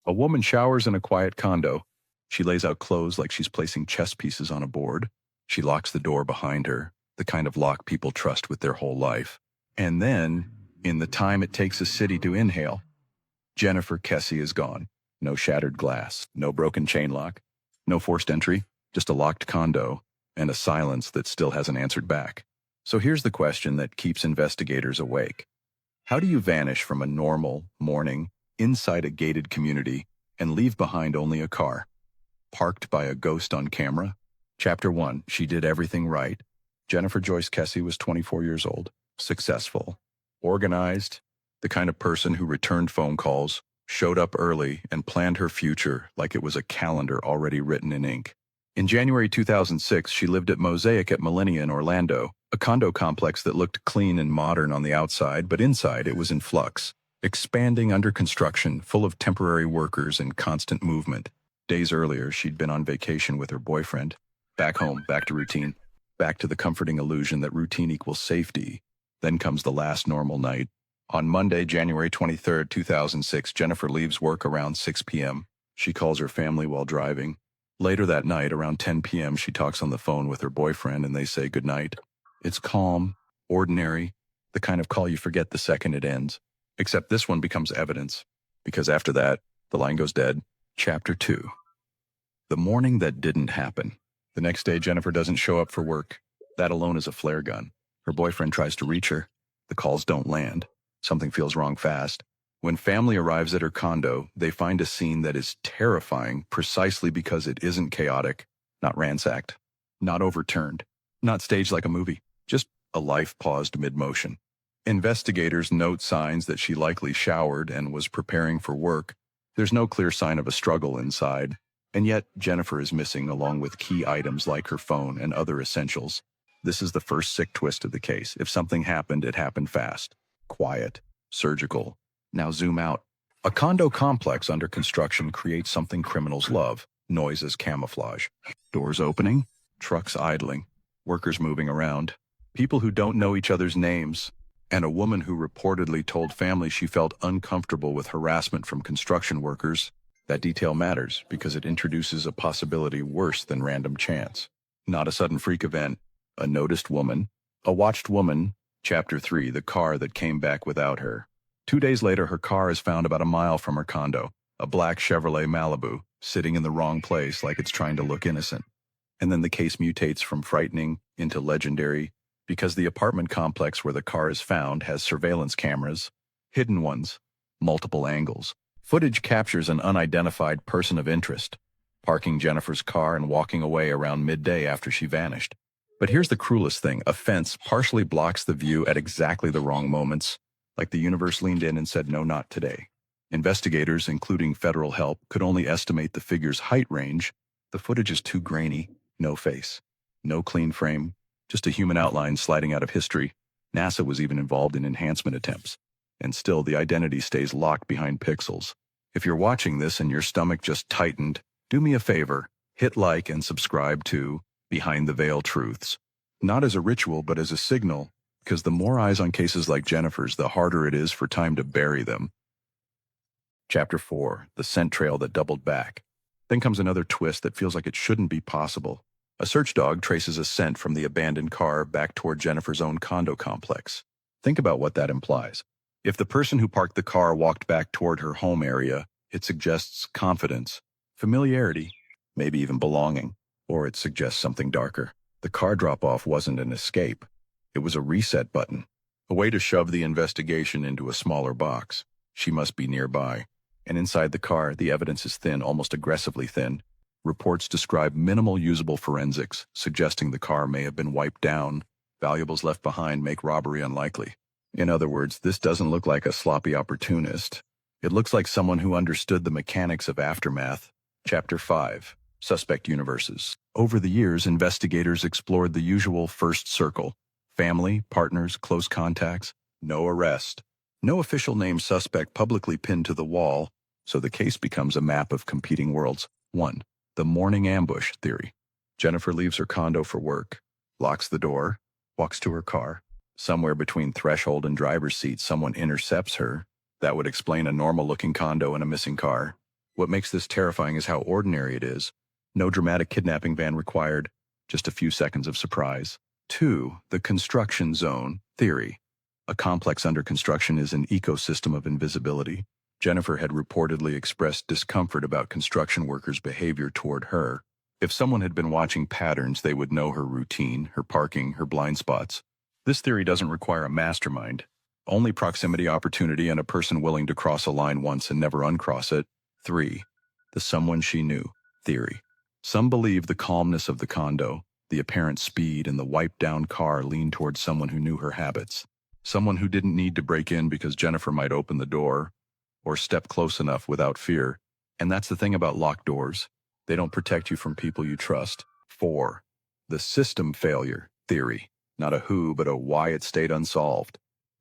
A woman showers in a quiet condo. She lays out clothes like she's placing chess pieces on a board. She locks the door behind her, the kind of lock people trust with their whole life. And then, in the time it takes a city to inhale, Jennifer Kesse is gone. No shattered glass, no broken chain lock, no forced entry, just a locked condo and a silence that still hasn't answered back. So here's the question that keeps investigators awake. How do you vanish from a normal morning inside a gated community and leave behind only a car, parked by a ghost on camera? Chapter 1, she did everything right. Jennifer Joyce Kesse was 24 years old, successful, organized, the kind of person who returned phone calls, showed up early, and planned her future like it was a calendar already written in ink. In January 2006, she lived at Mosaic at Millennia in Orlando, a condo complex that looked clean and modern on the outside, but inside it was in flux, expanding under construction, full of temporary workers and constant movement. Days earlier, she'd been on vacation with her boyfriend. Back home, back to routine, back to the comforting illusion that routine equals safety. Then comes the last normal night. On Monday, January 23, 2006, Jennifer leaves work around 6 p.m. She calls her family while driving. Later that night, around 10 p.m., she talks on the phone with her boyfriend and they say goodnight. It's calm, ordinary, the kind of call you forget the second it ends. Except this one becomes evidence, because after that, the line goes dead. Chapter 2. The morning that didn't happen. The next day, Jennifer doesn't show up for work. That alone is a flare gun. Her boyfriend tries to reach her. The calls don't land. Something feels wrong fast. When family arrives at her condo, they find a scene that is terrifying precisely because it isn't chaotic, not ransacked, not overturned, not staged like a movie, just a life paused mid-motion. Investigators note signs that she likely showered and was preparing for work. There's no clear sign of a struggle inside, and yet Jennifer is missing along with key items like her phone and other essentials. This is the first sick twist of the case. If something happened, it happened fast, quiet, surgical. Now zoom out. A condo complex under construction creates something criminals love: noise as camouflage. Doors opening, trucks idling, workers moving around, people who don't know each other's names, and a woman who reportedly told family she felt uncomfortable with harassment from construction workers. That detail matters because it introduces a possibility worse than random chance. Not a sudden freak event, a noticed woman, a watched woman. Chapter 3, the car that came back without her. 2 days later, her car is found about a mile from her condo, a black Chevrolet Malibu, sitting in the wrong place like it's trying to look innocent. And then the case mutates from frightening into legendary because the apartment complex where the car is found has surveillance cameras, hidden ones, multiple angles. Footage captures an unidentified person of interest, parking Jennifer's car and walking away around midday after she vanished. But here's the cruelest thing. A fence partially blocks the view at exactly the wrong moments, like the universe leaned in and said, no, not today. Investigators, including federal help, could only estimate the figure's height range. The footage is too grainy, no face, no clean frame, just a human outline sliding out of history. NASA was even involved in enhancement attempts. And still, the identity stays locked behind pixels. If you're watching this and your stomach just tightened, do me a favor, hit like and subscribe to Behind the Veil Truths. Not as a ritual, but as a signal, because the more eyes on cases like Jennifer's, the harder it is for time to bury them. Chapter 4, the scent trail that doubled back. Then comes another twist that feels like it shouldn't be possible. A search dog traces a scent from the abandoned car back toward Jennifer's own condo complex. Think about what that implies. If the person who parked the car walked back toward her home area, it suggests confidence, familiarity, maybe even belonging. Or it suggests something darker. The car drop-off wasn't an escape. It was a reset button, a way to shove the investigation into a smaller box. She must be nearby. And inside the car, the evidence is thin, almost aggressively thin. Reports describe minimal usable forensics, suggesting the car may have been wiped down. Valuables left behind make robbery unlikely. In other words, this doesn't look like a sloppy opportunist. It looks like someone who understood the mechanics of aftermath. Chapter 5. Suspect universes. Over the years, investigators explored the usual first circle: family, partners, close contacts. No arrest. No official named suspect publicly pinned to the wall, so the case becomes a map of competing worlds. 1. The morning ambush theory. Jennifer leaves her condo for work, locks the door, walks to her car. Somewhere between threshold and driver's seat, someone intercepts her. That would explain a normal-looking condo and a missing car. What makes this terrifying is how ordinary it is. No dramatic kidnapping van required, just a few seconds of surprise. 2. The construction zone theory. A complex under construction is an ecosystem of invisibility. Jennifer had reportedly expressed discomfort about construction workers' behavior toward her. If someone had been watching patterns, they would know her routine, her parking, her blind spots. This theory doesn't require a mastermind. Only proximity, opportunity, and a person willing to cross a line once and never uncross it. 3. The someone she knew theory. Some believe the calmness of the condo, the apparent speed, and the wiped-down car lean towards someone who knew her habits. Someone who didn't need to break in because Jennifer might open the door or step close enough without fear. And that's the thing about locked doors. They don't protect you from people you trust. 4. The system failure theory. Not a who, but a why it stayed unsolved.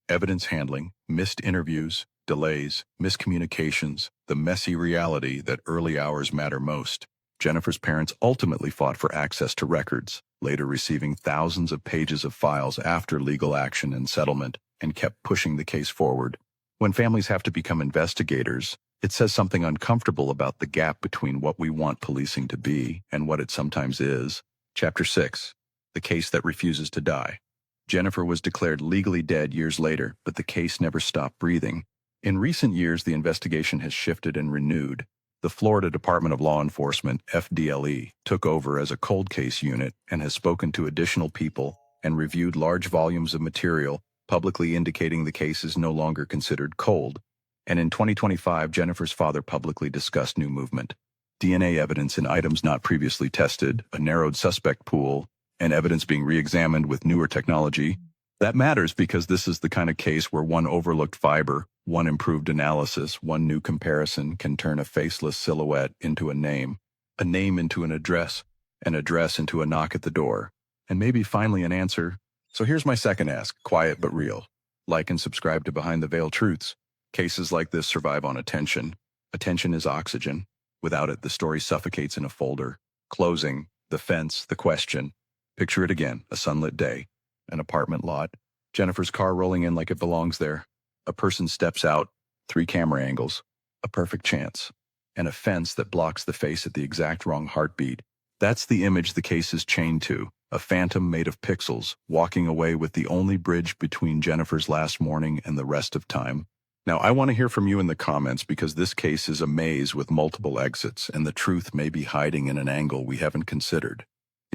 Evidence handling, missed interviews, delays, miscommunications, the messy reality that early hours matter most. Jennifer's parents ultimately fought for access to records, later receiving thousands of pages of files after legal action and settlement, and kept pushing the case forward. When families have to become investigators, it says something uncomfortable about the gap between what we want policing to be and what it sometimes is. Chapter 6. The case that refuses to die. Jennifer was declared legally dead years later, but the case never stopped breathing. In recent years, the investigation has shifted and renewed. The Florida Department of Law Enforcement, FDLE, took over as a cold case unit and has spoken to additional people and reviewed large volumes of material, publicly indicating the case is no longer considered cold. And in 2025, Jennifer's father publicly discussed new movement. DNA evidence in items not previously tested, a narrowed suspect pool, and evidence being re-examined with newer technology. That matters because this is the kind of case where one overlooked fiber, one improved analysis, one new comparison can turn a faceless silhouette into a name into an address into a knock at the door, and maybe finally an answer. So here's my second ask, quiet but real. Like and subscribe to Behind the Veil Truths. Cases like this survive on attention. Attention is oxygen. Without it, the story suffocates in a folder. Closing, the fence, the question. Picture it again, a sunlit day, an apartment lot, Jennifer's car rolling in like it belongs there. A person steps out, 3 camera angles, a perfect chance, and a fence that blocks the face at the exact wrong heartbeat. That's the image the case is chained to, a phantom made of pixels, walking away with the only bridge between Jennifer's last morning and the rest of time. Now, I want to hear from you in the comments because this case is a maze with multiple exits, and the truth may be hiding in an angle we haven't considered.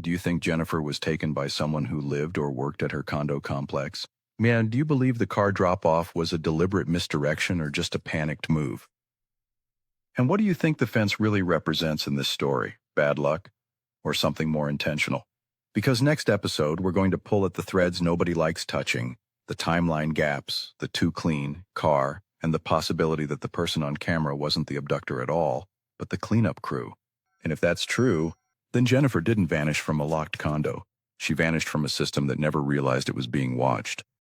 Do you think Jennifer was taken by someone who lived or worked at her condo complex? Man, do you believe the car drop-off was a deliberate misdirection or just a panicked move? And what do you think the fence really represents in this story? Bad luck? Or something more intentional? Because next episode, we're going to pull at the threads nobody likes touching, the timeline gaps, the too clean car, and the possibility that the person on camera wasn't the abductor at all, but the cleanup crew. And if that's true, then Jennifer didn't vanish from a locked condo. She vanished from a system that never realized it was being watched.